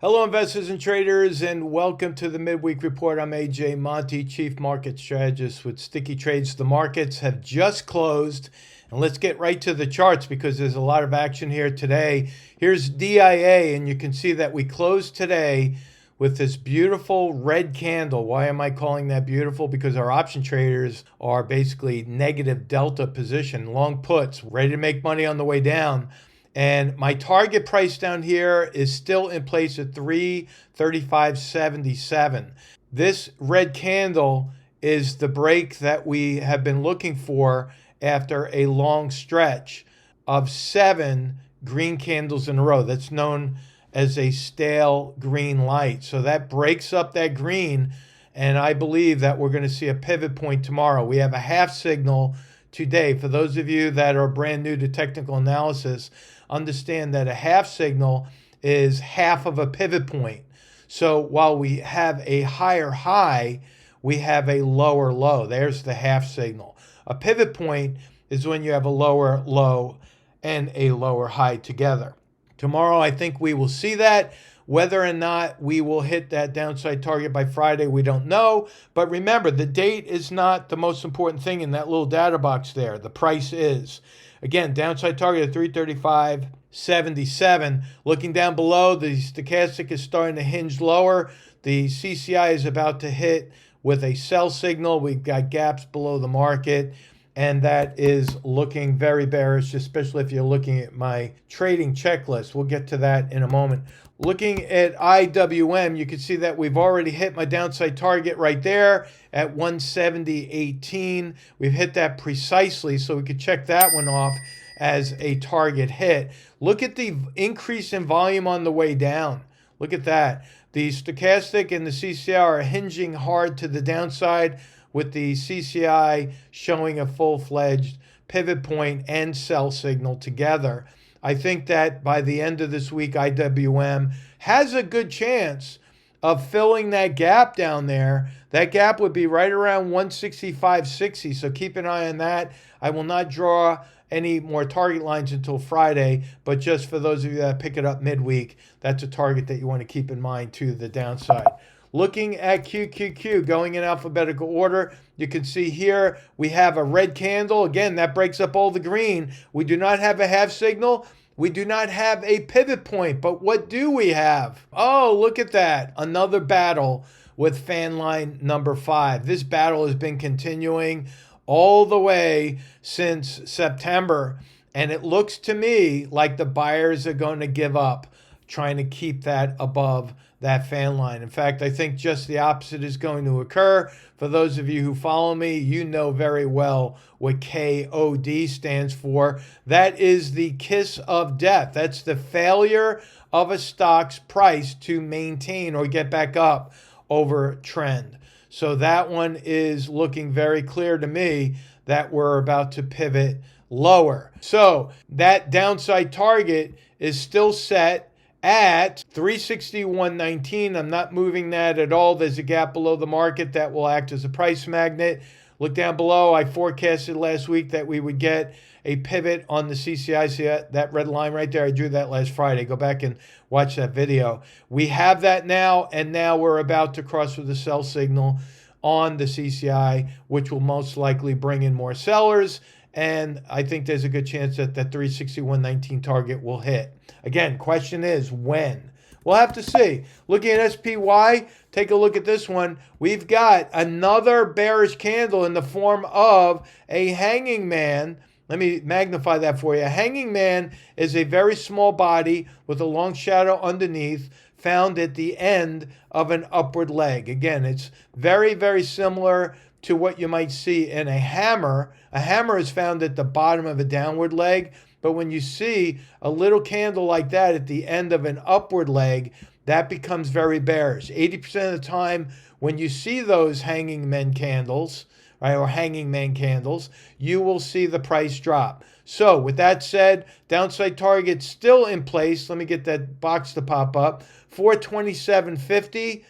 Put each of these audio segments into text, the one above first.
Hello, investors and traders, and welcome to the Midweek Report. I'm AJ Monte, Chief Market Strategist with Sticky Trades. The markets have just closed, and let's get right to the charts because there's a lot of action here today. Here's DIA, and you can see that we closed today with this beautiful red candle. Why am I calling that beautiful? Because our option traders are basically negative delta position, long puts, ready to make money on the way down. And my target price down here is still in place at 335.77. This red candle is the break that we have been looking for after a long stretch of 7 green candles in a row. That's known as a stale green light. So that breaks up that green, and I believe that we're going to see a pivot point tomorrow. We have a half signal today. For those of you that are brand new to technical analysis, understand that a half signal is half of a pivot point. So while we have a higher high, we have a lower low. There's the half signal. A pivot point is when you have a lower low and a lower high together. Tomorrow, I think we will see that. Whether or not we will hit that downside target by Friday, we don't know. But remember, the date is not the most important thing in that little data box there. The price is. Again, downside target of 335.77. Looking down below, the stochastic is starting to hinge lower. The CCI is about to hit with a sell signal. We've got gaps below the market, and that is looking very bearish, especially if you're looking at my trading checklist. We'll get to that in a moment. Looking at IWM, you can see that we've already hit my downside target right there at 170.18. We've hit that precisely, so we could check that one off as a target hit. Look at the increase in volume on the way down. Look at that. The stochastic and the CCI are hinging hard to the downside, with the CCI showing a full-fledged pivot point and sell signal together. I think that by the end of this week, IWM has a good chance of filling that gap down there. That gap would be right around 165.60, so keep an eye on that. I will not draw any more target lines until Friday, but just for those of you that pick it up midweek, that's a target that you want to keep in mind to the downside. Looking at QQQ, going in alphabetical order, you can see here we have a red candle. Again, that breaks up all the green. We do not have a half signal. We do not have a pivot point. But what do we have? Oh, look at that. Another battle with fan line number 5. This battle has been continuing all the way since September. And it looks to me like the buyers are going to give up trying to keep that above that fan line. In fact, I think just the opposite is going to occur. For those of you who follow me, you know very well what KOD stands for. That is the kiss of death. That's the failure of a stock's price to maintain or get back up over trend. So that one is looking very clear to me that we're about to pivot lower. So that downside target is still set at 361.19. I'm not moving that at all. There's a gap below the market that will act as a price magnet. Look down below. I forecasted last week that we would get a pivot on the CCI. See that red line right there? I drew that last Friday. Go back and watch that video. We have that now, and now we're about to cross with a sell signal on the CCI, which will most likely bring in more sellers. And I think there's a good chance that that 361.19 target will hit. Again, question is when? We'll have to see. Looking at SPY, take a look at this one. We've got another bearish candle in the form of a hanging man. Let me magnify that for you. A hanging man is a very small body with a long shadow underneath, found at the end of an upward leg. Again, it's very, very similar to what you might see in a hammer. A hammer is found at the bottom of a downward leg, but when you see a little candle like that at the end of an upward leg, that becomes very bearish. 80% of the time when you see those hanging men candles, right, or hanging man candles, you will see the price drop. So with that said, downside target still in place. Let me get that box to pop up. 427.50.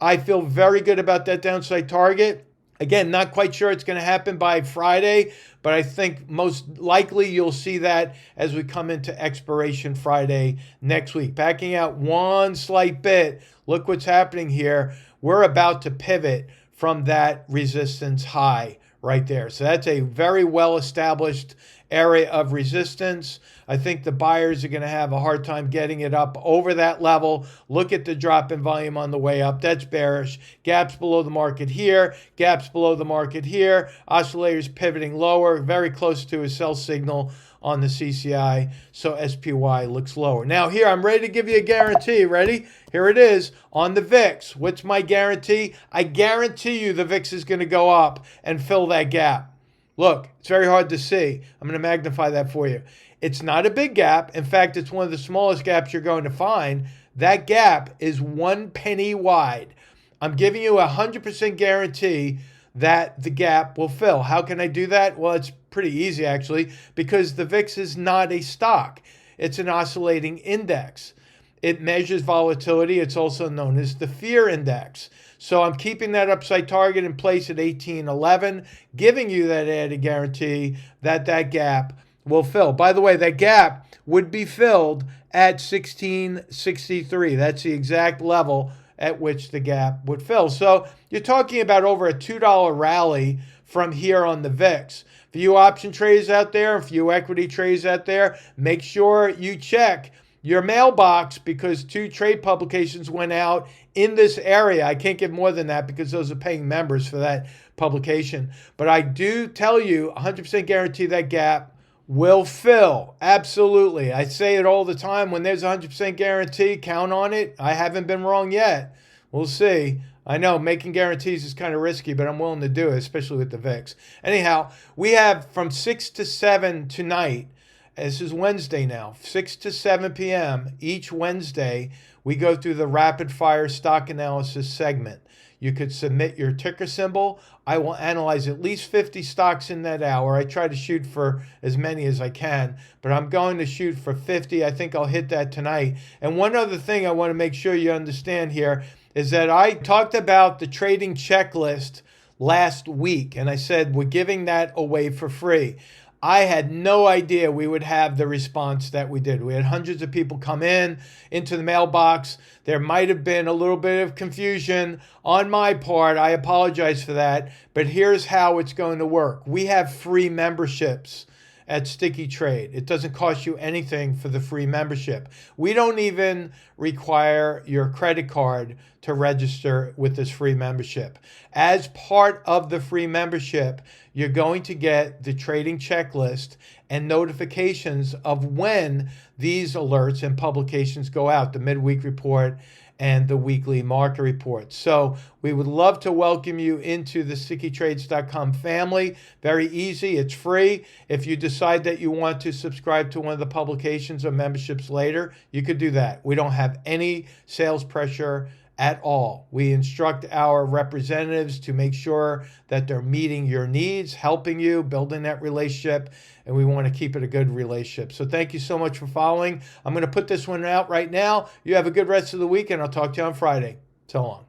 I feel very good about that downside target. Again, not quite sure it's going to happen by Friday, but I think most likely you'll see that as we come into expiration Friday next week. Backing out one slight bit, look what's happening here. We're about to pivot from that resistance high right there. So that's a very well-established area of resistance. I think the buyers are going to have a hard time getting it up over that level. Look at the drop in volume on the way up. That's bearish. Gaps below the market here. Gaps below the market here. Oscillators pivoting lower, very close to a sell signal on the CCI. So SPY looks lower. Now here, I'm ready to give you a guarantee. Ready? Here it is on the VIX. What's my guarantee? I guarantee you the VIX is going to go up and fill that gap. Look, it's very hard to see. I'm going to magnify that for you. It's not a big gap. In fact, it's one of the smallest gaps you're going to find. That gap is 1 penny wide. I'm giving you a 100% guarantee that the gap will fill. How can I do that? Well, it's pretty easy actually, because the VIX is not a stock. It's an oscillating index. It measures volatility. It's also known as the fear index. So I'm keeping that upside target in place at 1811, giving you that added guarantee that that gap will fill. By the way, that gap would be filled at 1663. That's the exact level at which the gap would fill. So you're talking about over a $2 rally from here on the VIX. For you option traders out there, for you equity traders out there, make sure you check your mailbox, because 2 trade publications went out in this area. I can't give more than that because those are paying members for that publication. But I do tell you, 100% guarantee that gap will fill. Absolutely. I say it all the time. When there's a 100% guarantee, count on it. I haven't been wrong yet. We'll see. I know making guarantees is kind of risky, but I'm willing to do it, especially with the VIX. Anyhow, we have from 6 to 7 tonight. This is Wednesday now, 6 to 7 p.m. each Wednesday, we go through the rapid fire stock analysis segment. You could submit your ticker symbol. I will analyze at least 50 stocks in that hour. I try to shoot for as many as I can, but I'm going to shoot for 50. I think I'll hit that tonight. And one other thing I want to make sure you understand here is that I talked about the trading checklist last week, and I said we're giving that away for free. I had no idea we would have the response that we did. We had hundreds of people come into the mailbox. There might have been a little bit of confusion on my part. I apologize for that. But here's how it's going to work. We have free memberships at Sticky Trade. It doesn't cost you anything for the free membership. We don't even require your credit card to register with this free membership. As part of the free membership, you're going to get the trading checklist and notifications of when these alerts and publications go out, the midweek report and the weekly market report. So we would love to welcome you into the stickytrades.com family. Very easy. It's free. If you decide that you want to subscribe to one of the publications or memberships later, you could do that. We don't have any sales pressure at all. We instruct our representatives to make sure that they're meeting your needs, helping you, building that relationship, and we want to keep it a good relationship. So thank you so much for following. I'm going to put this one out right now. You have a good rest of the week, and I'll talk to you on Friday. So long.